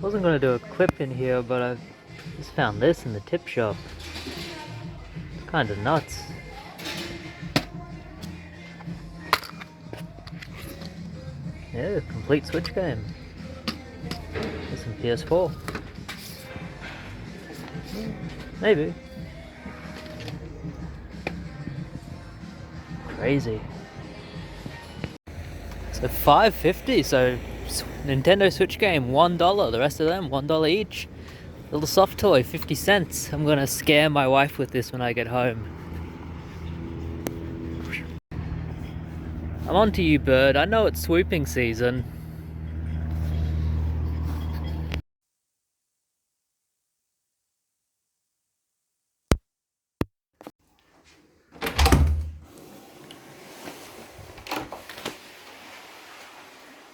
Wasn't gonna do a clip in here, but I just found this in the tip shop. It's kind of nuts. Yeah, complete Switch game. It's in PS4. Maybe. Crazy. So $5.50, so Nintendo Switch game, $1. The rest of them, $1 each. Little soft toy, 50 cents. I'm gonna scare my wife with this when I get home. I'm on to you, bird. I know it's swooping season.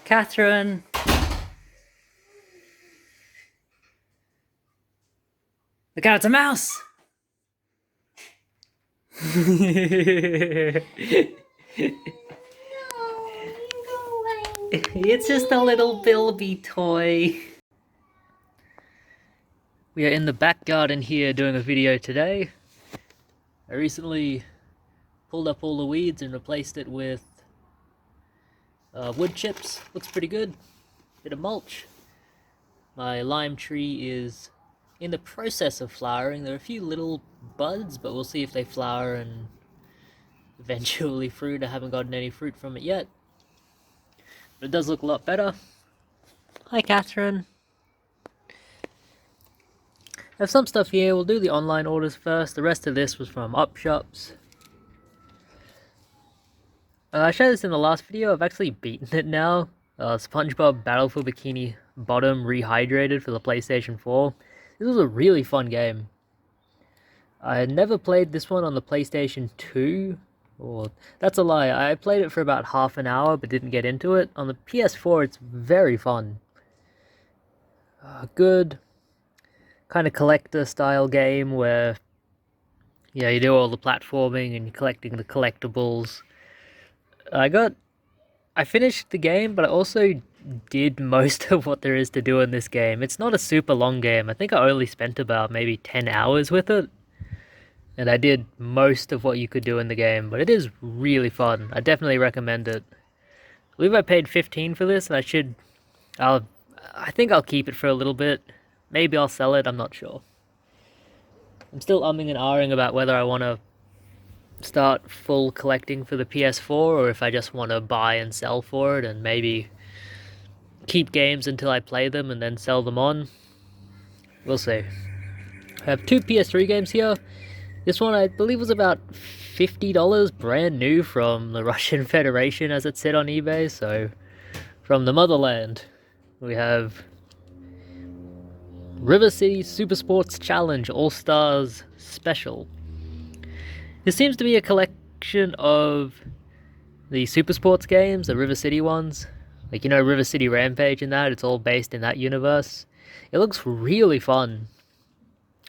Catherine! Look out, it's a mouse! It's just a little Bilby toy. We are in the back garden here doing a video today. I recently pulled up all the weeds and replaced it with wood chips. Looks pretty good. Bit of mulch. My lime tree is in the process of flowering. There are a few little buds, but we'll see if they flower and eventually fruit. I haven't gotten any fruit from it yet. But it does look a lot better. Hi, Catherine. I have some stuff here. We'll do the online orders first. The rest of this was from up shops. I showed this in the last video. I've actually beaten it now. SpongeBob Battle for Bikini Bottom Rehydrated for the PlayStation 4. This was a really fun game. I had never played this one on the PlayStation 2. Or that's a lie. I played it for about half an hour but didn't get into it. On the PS4 it's very fun. Good kind of collector style game where you do all the platforming and you're collecting the collectibles. I finished the game, but I also did most of what there is to do in this game. It's not a super long game. I think I only spent about maybe 10 hours with it. And I did most of what you could do in the game, but it is really fun. I definitely recommend it. I believe I paid $15 for this, and I think I'll keep it for a little bit. Maybe I'll sell it, I'm not sure. I'm still umming and ahhing about whether I want to start full collecting for the PS4 or if I just want to buy and sell for it and maybe keep games until I play them and then sell them on. We'll see. I have two PS3 games here. This one I believe was about $50 brand new from the Russian Federation as it said on eBay, so from the motherland. We have River City Super Sports Challenge All-Stars Special. This seems to be a collection of the Super Sports games, the River City ones. Like, you know, River City Rampage and that, it's all based in that universe. It looks really fun.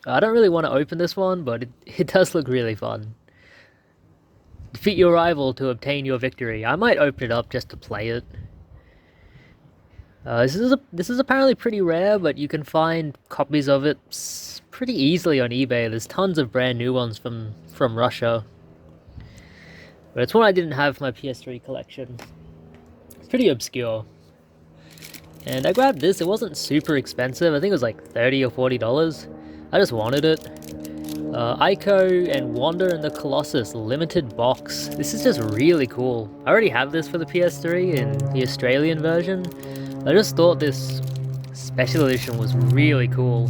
I don't really want to open this one, but it does look really fun. Defeat your rival to obtain your victory. I might open it up just to play it. This is apparently pretty rare, but you can find copies of it pretty easily on eBay. There's tons of brand new ones from Russia. But it's one I didn't have for my PS3 collection. It's pretty obscure. And I grabbed this. It wasn't super expensive. I think it was like $30 or $40. I just wanted it. Ico and Wanda and the Colossus limited box. This is just really cool. I already have this for the PS3 in the Australian version. I just thought this special edition was really cool.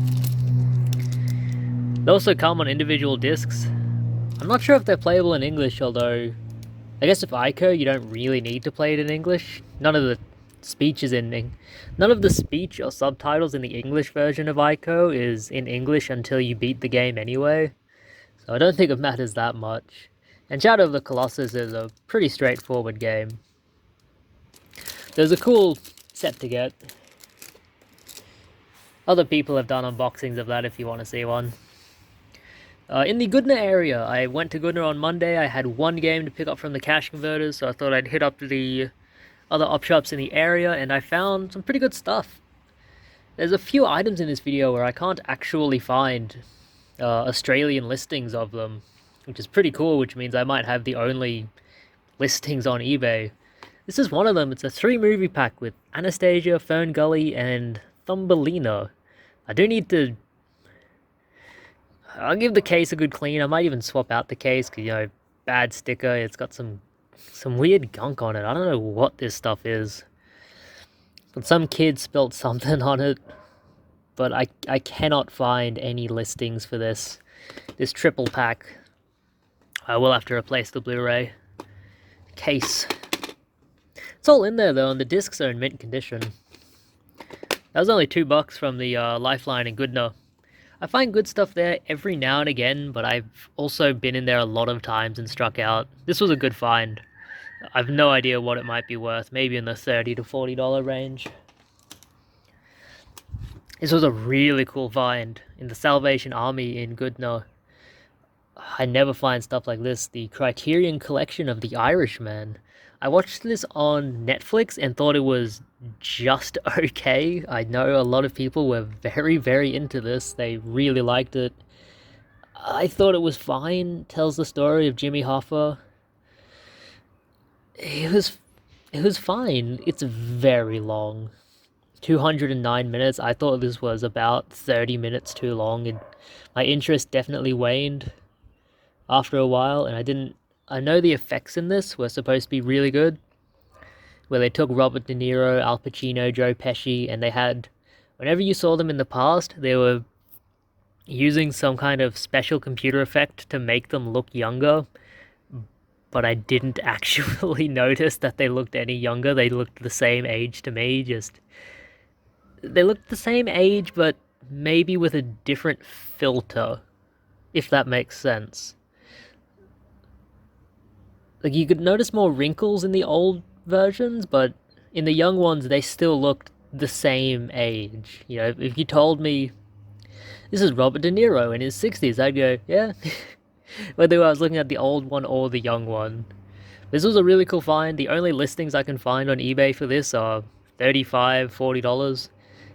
They also come on individual discs. I'm not sure if they're playable in English, although I guess with Ico you don't really need to play it in English. None of the speech or subtitles in the English version of Ico is in English until you beat the game anyway. So I don't think it matters that much. And Shadow of the Colossus is a pretty straightforward game. There's a cool set to get. Other people have done unboxings of that if you want to see one. In the Goodna area, I went to Goodna on Monday. I had one game to pick up from the cash converters, so I thought I'd hit up the other op shops in the area, and I found some pretty good stuff. There's a few items in this video where I can't actually find Australian listings of them, which is pretty cool, which means I might have the only listings on eBay. This is one of them. It's a 3-movie pack with Anastasia, Fern Gully, and Thumbelina. I do need to... I'll give the case a good clean. I might even swap out the case, because, you know, bad sticker. It's got some weird gunk on it. I don't know what this stuff is. But some kid spelt something on it. But I cannot find any listings for this triple pack. I will have to replace the Blu-ray case. It's all in there though, and the discs are in mint condition. That was only $2 from the Lifeline in Goodna. I find good stuff there every now and again, but I've also been in there a lot of times and struck out. This was a good find. I've no idea what it might be worth, maybe in the $30 to $40 range. This was a really cool find in the Salvation Army in Goodna. I never find stuff like this. The Criterion collection of The Irishman. I watched this on Netflix and thought it was just okay. I know a lot of people were very, very into this. They really liked it. I thought it was fine. Tells the story of Jimmy Hoffa. It was fine. It's very long. 209 minutes. I thought this was about 30 minutes too long, and my interest definitely waned after a while, and I know the effects in this were supposed to be really good, where they took Robert De Niro, Al Pacino, Joe Pesci, and they had, whenever you saw them in the past, they were using some kind of special computer effect to make them look younger, but I didn't actually notice that they looked any younger. They looked the same age to me, they looked the same age, but maybe with a different filter, if that makes sense. Like, you could notice more wrinkles in the old versions, but in the young ones, they still looked the same age. You know, if you told me, this is Robert De Niro in his 60s, I'd go, yeah. Whether I was looking at the old one or the young one. This was a really cool find. The only listings I can find on eBay for this are $35, $40.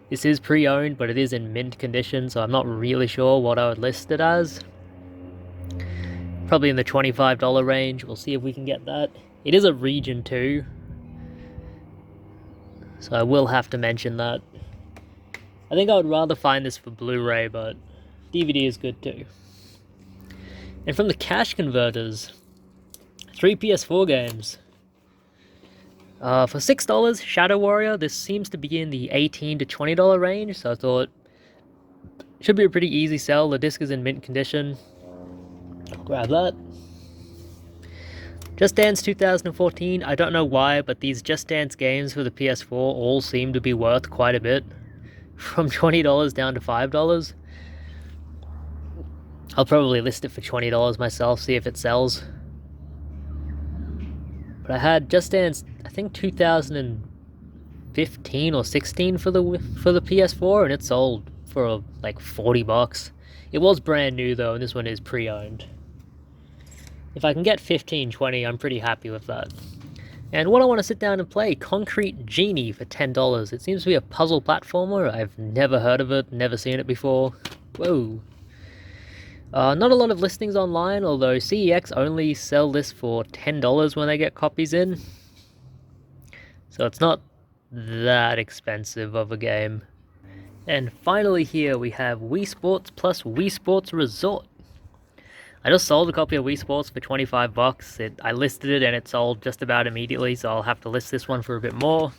This is pre-owned, but it is in mint condition, so I'm not really sure what I would list it as. Probably in the $25 range. We'll see if we can get that. It is a region 2, so I will have to mention that. I think I would rather find this for Blu-ray, but DVD is good too. And from the cash converters, 3 PS4 games. For $6, Shadow Warrior. This seems to be in the $18 to $20 range, so I thought it should be a pretty easy sell. The disc is in mint condition. I'll grab that. Just Dance 2014. I don't know why, but these Just Dance games for the PS4 all seem to be worth quite a bit. From $20 down to $5. I'll probably list it for $20 myself, see if it sells. But I had Just Dance, I think 2015 or 16 for the PS4, and it sold for like $40. It was brand new though, and this one is pre-owned. If I can get 15, 20, I'm pretty happy with that. And what I want to sit down and play, Concrete Genie for $10. It seems to be a puzzle platformer. I've never heard of it, never seen it before. Whoa. Not a lot of listings online, although CEX only sell this for $10 when they get copies in. So it's not that expensive of a game. And finally here we have Wii Sports plus Wii Sports Resort. I just sold a copy of Wii Sports for $25. I listed it and it sold just about immediately, so I'll have to list this one for a bit more.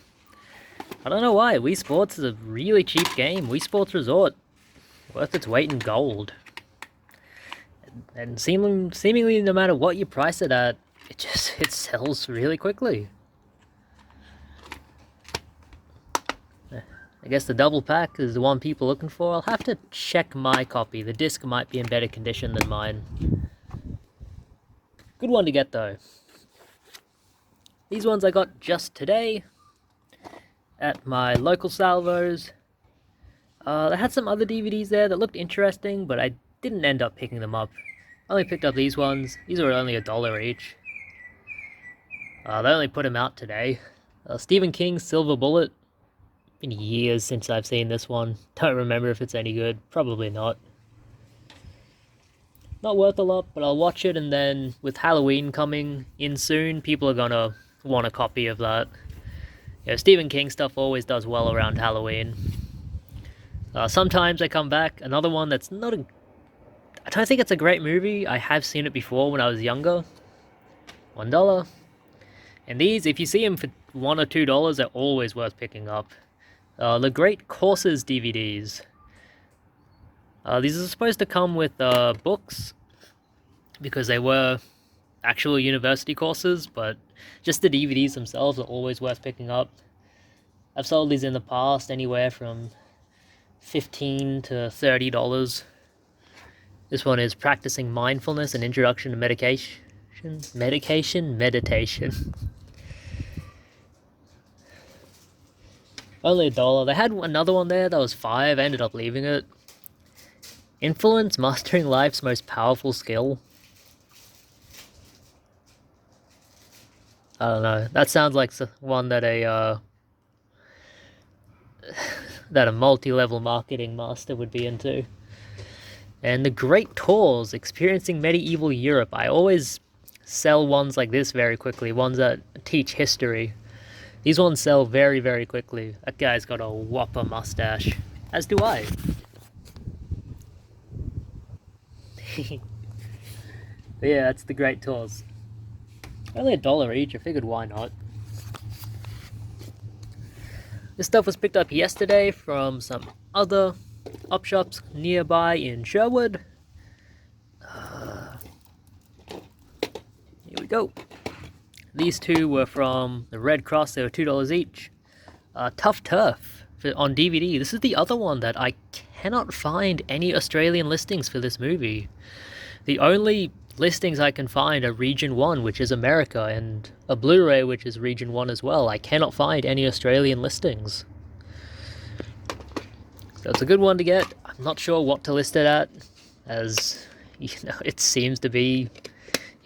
I don't know why. Wii Sports is a really cheap game. Wii Sports Resort, worth its weight in gold. And seemingly no matter what you price it at, it sells really quickly. I guess the double pack is the one people are looking for. I'll have to check my copy. The disc might be in better condition than mine. Good one to get though. These ones I got just today at my local Salvos. They had some other DVDs there that looked interesting, but I didn't end up picking them up. I only picked up these ones. These were only $1 each. They only put them out today. Stephen King's Silver Bullet. Been years since I've seen this one. Don't remember if it's any good. Probably not. Not worth a lot, but I'll watch it, and then with Halloween coming in soon, people are gonna want a copy of that. Stephen King stuff always does well around Halloween. Sometimes I come back. Another one that's not a... I don't think it's a great movie. I have seen it before when I was younger. $1. And these, if you see them for $1 or $2, they're always worth picking up. The Great Courses DVDs. These are supposed to come with books, because they were actual university courses, but just the DVDs themselves are always worth picking up. I've sold these in the past, anywhere from $15 to $30. This one is Practicing Mindfulness, an Introduction to Meditation. Only $1. They had another one there that was $5. I ended up leaving it. Influence, Mastering Life's Most Powerful Skill. I don't know. That sounds like one that a multi-level marketing master would be into. And The Great Tours, Experiencing Medieval Europe. I always sell ones like this very quickly, ones that teach history. These ones sell very, very quickly. That guy's got a whopper mustache. As do I. But yeah, that's The Great Tours. Only $1 each, I figured why not. This stuff was picked up yesterday from some other op shops nearby in Sherwood. Here we go. These two were from the Red Cross. They were $2 each. Tough Turf on DVD. This is the other one that I cannot find any Australian listings for this movie. The only listings I can find are Region 1, which is America, and a Blu-ray, which is Region 1 as well. I cannot find any Australian listings. So it's a good one to get. I'm not sure what to list it at, as it seems to be...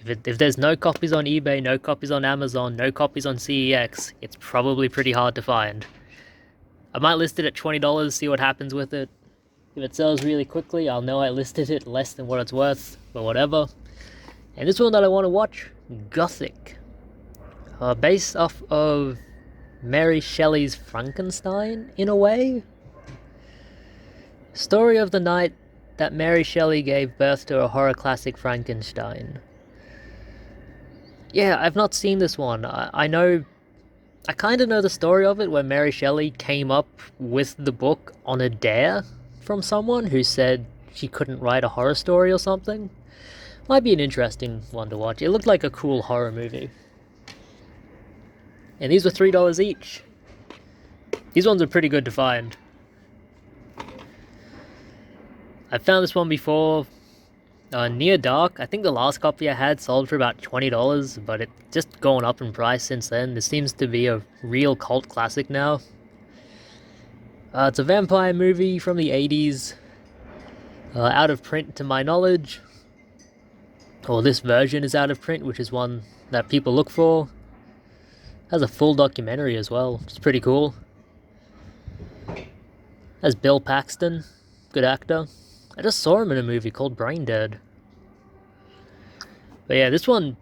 If there's no copies on eBay, no copies on Amazon, no copies on CEX, it's probably pretty hard to find. I might list it at $20, see what happens with it. If it sells really quickly, I'll know I listed it less than what it's worth, but whatever. And this one that I want to watch, Gothic. Based off of Mary Shelley's Frankenstein, in a way. Story of the night that Mary Shelley gave birth to a horror classic, Frankenstein. Yeah, I've not seen this one. I kind of know the story of it, where Mary Shelley came up with the book on a dare from someone who said she couldn't write a horror story or something. Might be an interesting one to watch. It looked like a cool horror movie. And these were $3 each. These ones are pretty good to find. I found this one before. Near Dark, I think the last copy I had sold for about $20, but it's just gone up in price since then. This seems to be a real cult classic now. It's a vampire movie from the 80s. Out of print to my knowledge. Or this version is out of print, which is one that people look for. Has a full documentary as well, which is pretty cool. Has Bill Paxton, good actor. I just saw him in a movie called Brain Dead. But yeah, this one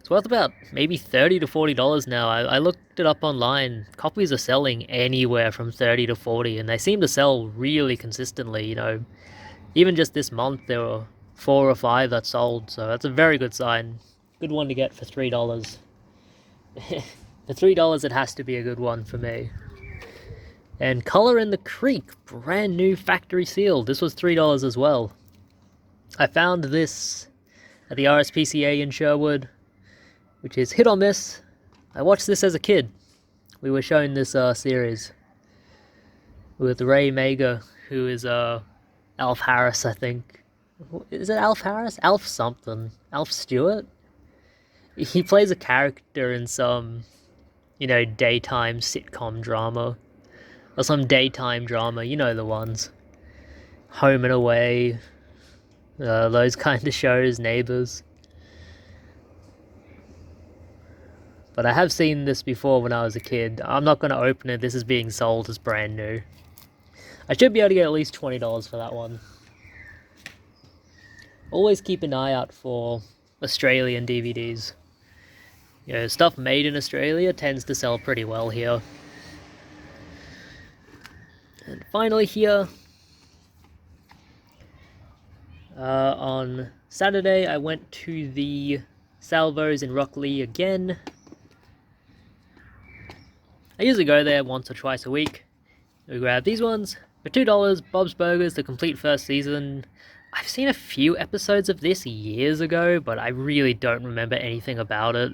is worth about maybe $30 to $40 now. I looked it up online. Copies are selling anywhere from $30 to $40, and they seem to sell really consistently. Even just this month there were 4 or 5 that sold, so that's a very good sign. Good one to get for $3. For $3, it has to be a good one for me. And Color in the Creek, brand new factory sealed. This was $3 as well. I found this at the RSPCA in Sherwood, which is hit or miss. I watched this as a kid. We were showing this series with Ray Mager, who is Alf Harris, I think. Is it Alf Harris? Alf something. Alf Stewart? He plays a character in some, daytime sitcom drama. Or some daytime drama, the ones. Home and Away. Those kind of shows, Neighbours. But I have seen this before when I was a kid. I'm not going to open it. This is being sold as brand new. I should be able to get at least $20 for that one. Always keep an eye out for Australian DVDs. You know, stuff made in Australia tends to sell pretty well here. And finally here, on Saturday I went to the Salvos in Rockley again. I usually go there once or twice a week. We grab these ones for $2, Bob's Burgers, the complete first season. I've seen a few episodes of this years ago, but I really don't remember anything about it.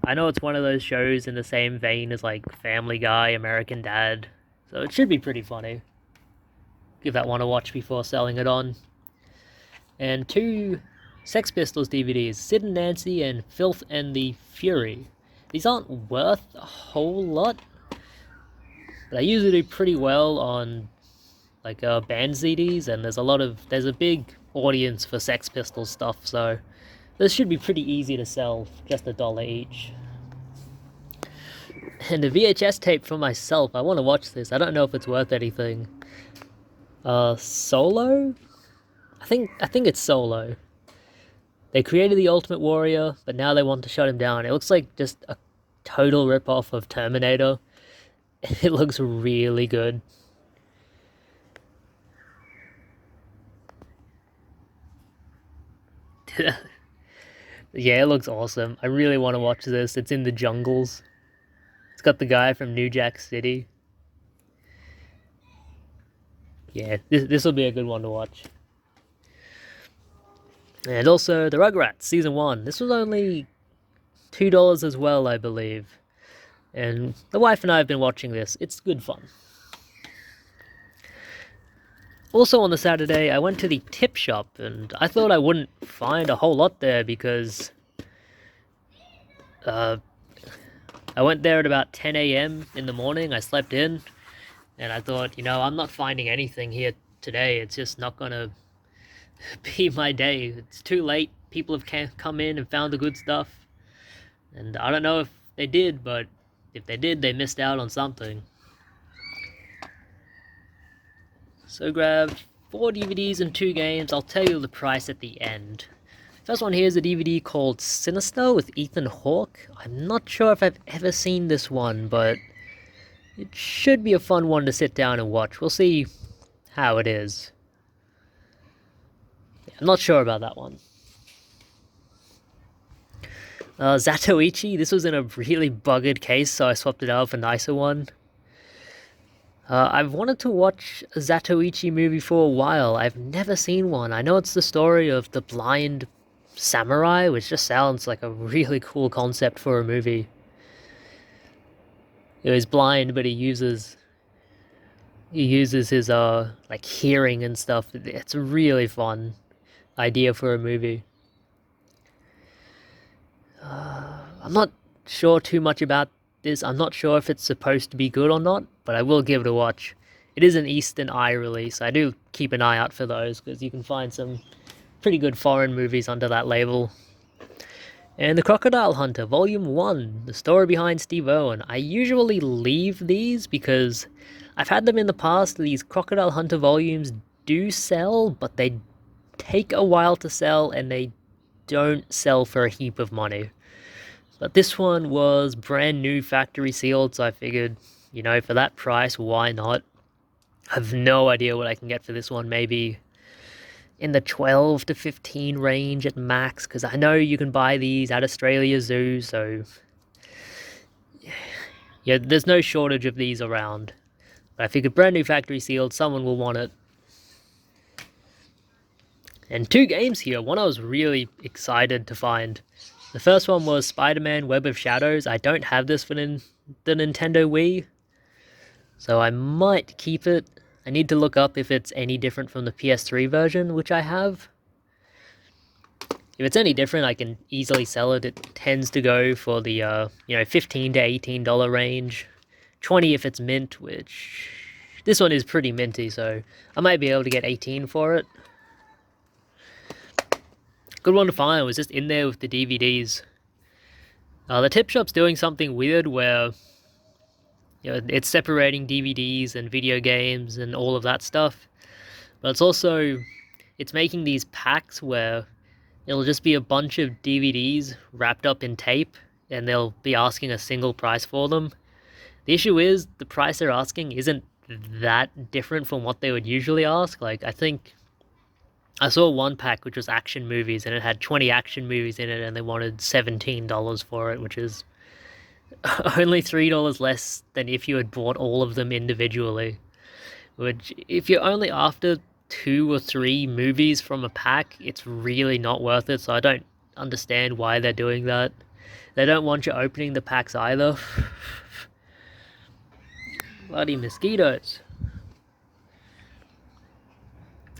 I know it's one of those shows in the same vein as like Family Guy, American Dad, so it should be pretty funny. Give that one a watch before selling it on. And 2 Sex Pistols DVDs, Sid and Nancy and Filth and the Fury. These aren't worth a whole lot, but I usually do pretty well on like band CDs, and there's a big audience for Sex Pistols stuff, so this should be pretty easy to sell for just $1 each. And a VHS tape for myself. I want to watch this. I don't know if it's worth anything. Solo? I think it's Solo. They created the Ultimate Warrior, but now they want to shut him down. It looks like just a total ripoff of Terminator. It looks really good. Yeah, it looks awesome. I really want to watch this. It's in the jungles. It's got the guy from New Jack City. Yeah, this will be a good one to watch. And also, the Rugrats, Season 1. This was only $2 as well, I believe. And the wife and I have been watching this. It's good fun. Also on the Saturday, I went to the tip shop, and I thought I wouldn't find a whole lot there because I went there at about 10 a.m. in the morning. I slept in, and I thought, you know, I'm not finding anything here today. It's just not going to be my day. It's too late. People have come in and found the good stuff. And I don't know if they did, but if they did, they missed out on something. So grabbed 4 DVDs and 2 games. I'll tell you the price at the end. First one here is a DVD called Sinister with Ethan Hawke. I'm not sure if I've ever seen this one, but it should be a fun one to sit down and watch. We'll see how it is. I'm not sure about that one. Zatoichi, this was in a really buggered case, so I swapped it out for a nicer one. I've wanted to watch a Zatoichi movie for a while. I've never seen one. I know it's the story of the blind samurai, which just sounds like a really cool concept for a movie. You know, he's blind, but he uses his like hearing and stuff. It's a really fun idea for a movie. I'm not sure too much about this. I'm not sure if it's supposed to be good or not, but I will give it a watch. It is an Eastern Eye release. I do keep an eye out for those, because you can find some pretty good foreign movies under that label. And The Crocodile Hunter, Volume 1, the story behind Steve Irwin. I usually leave these because I've had them in the past. These Crocodile Hunter volumes do sell, but they take a while to sell, and they don't sell for a heap of money. But this one was brand new, factory sealed, so I figured, you know, for that price, why not? I have no idea what I can get for this one, maybe in the 12 to 15 range at max, because I know you can buy these at Australia Zoo, so yeah, there's no shortage of these around. But I figured brand new, factory sealed, someone will want it. And 2 games here, one I was really excited to find. The first one was Spider-Man Web of Shadows. I don't have this for the Nintendo Wii, so I might keep it. I need to look up if it's any different from the PS3 version, which I have. If it's any different, I can easily sell it. It tends to go for the $15 to $18 range. 20 if it's mint, which this one is pretty minty, so I might be able to get 18 for it. Good one to find. It was just in there with the DVDs. The tip shop's doing something weird where it's separating DVDs and video games and all of that stuff, but it's making these packs where it'll just be a bunch of DVDs wrapped up in tape, and they'll be asking a single price for them. The issue is the price they're asking isn't that different from what they would usually ask. Like, I think I saw one pack which was action movies, and it had 20 action movies in it, and they wanted $17 for it, which is only $3 less than if you had bought all of them individually. Which, if you're only after 2 or 3 movies from a pack, it's really not worth it, so I don't understand why they're doing that. They don't want you opening the packs either. Bloody mosquitoes.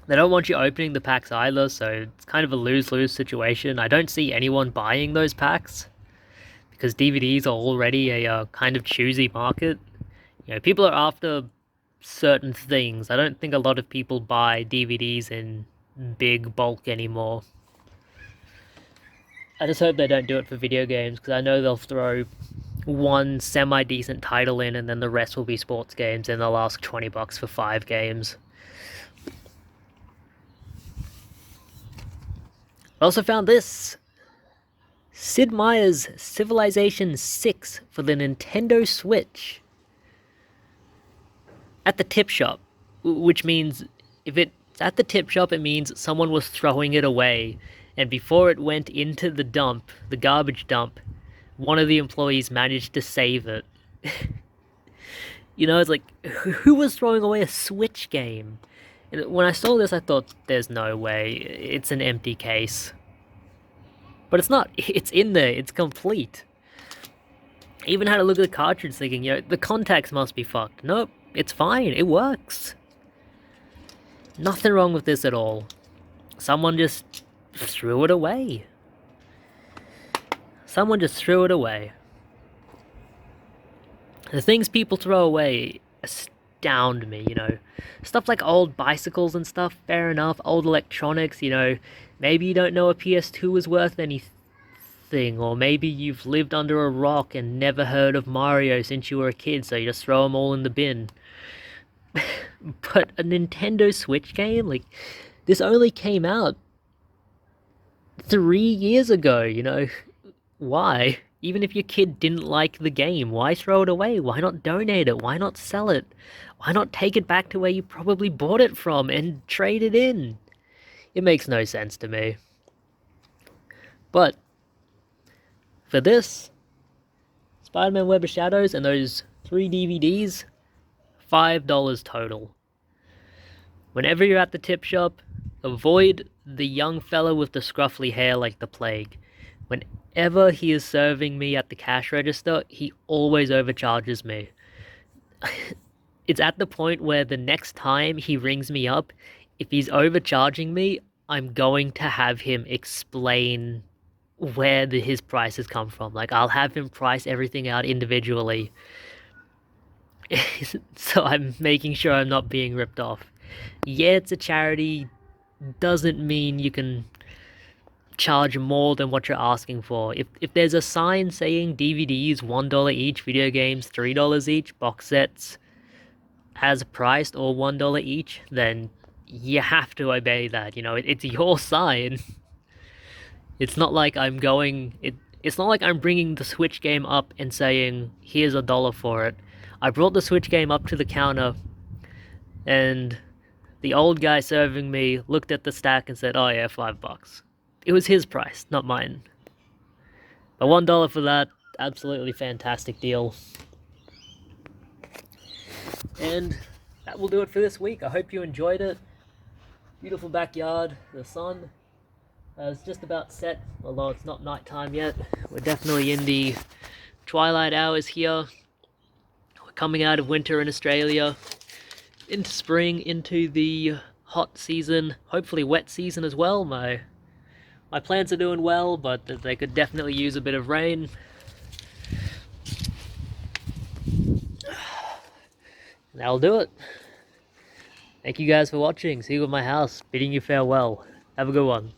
They don't want you opening the packs either, so it's kind of a lose-lose situation. I don't see anyone buying those packs, because DVDs are already a kind of choosy market. People are after certain things. I don't think a lot of people buy DVDs in big bulk anymore. I just hope they don't do it for video games, because I know they'll throw one semi-decent title in, and then the rest will be sports games, and they'll ask $20 for 5 games. I also found this. Sid Meier's Civilization 6 for the Nintendo Switch. At the tip shop. Which means, if it's at the tip shop, it means someone was throwing it away. And before it went into the dump, the garbage dump, one of the employees managed to save it. It's like, who was throwing away a Switch game? When I saw this, I thought, there's no way. It's an empty case. But it's not. It's in there. It's complete. I even had a look at the cartridge thinking, the contacts must be fucked. Nope. It's fine. It works. Nothing wrong with this at all. Someone just threw it away. Someone just threw it away. The things people throw away astound me, Stuff like old bicycles and stuff, fair enough. Old electronics, Maybe you don't know a PS2 is worth anything, or maybe you've lived under a rock and never heard of Mario since you were a kid, so you just throw them all in the bin. But a Nintendo Switch game? This only came out 3 years ago, Why? Even if your kid didn't like the game, why throw it away? Why not donate it? Why not sell it? Why not take it back to where you probably bought it from and trade it in? It makes no sense to me. But for this, Spider-Man Web of Shadows and those 3 DVDs, $5 total. Whenever you're at the tip shop, avoid the young fella with the scruffy hair like the plague. Whenever he is serving me at the cash register, he always overcharges me. It's at the point where the next time he rings me up, if he's overcharging me, I'm going to have him explain where his prices come from. I'll have him price everything out individually. So I'm making sure I'm not being ripped off. Yeah, it's a charity. Doesn't mean you can charge more than what you're asking for. If there's a sign saying DVDs $1 each, video games $3 each, box sets as priced or $1 each, then you have to obey that. It's your sign. It's not like it's not like I'm bringing the Switch game up and saying, here's $1 for it. I brought the Switch game up to the counter, and the old guy serving me looked at the stack and said, oh yeah, $5. It was his price, not mine. But $1 for that, absolutely fantastic deal. And that will do it for this week. I hope you enjoyed it. Beautiful backyard, the sun is just about set, although it's not nighttime yet. We're definitely in the twilight hours here. We're coming out of winter in Australia, into spring, into the hot season, hopefully wet season as well. My plants are doing well, but they could definitely use a bit of rain. That'll do it. Thank you guys for watching. See you at my house. Bidding you farewell. Have a good one.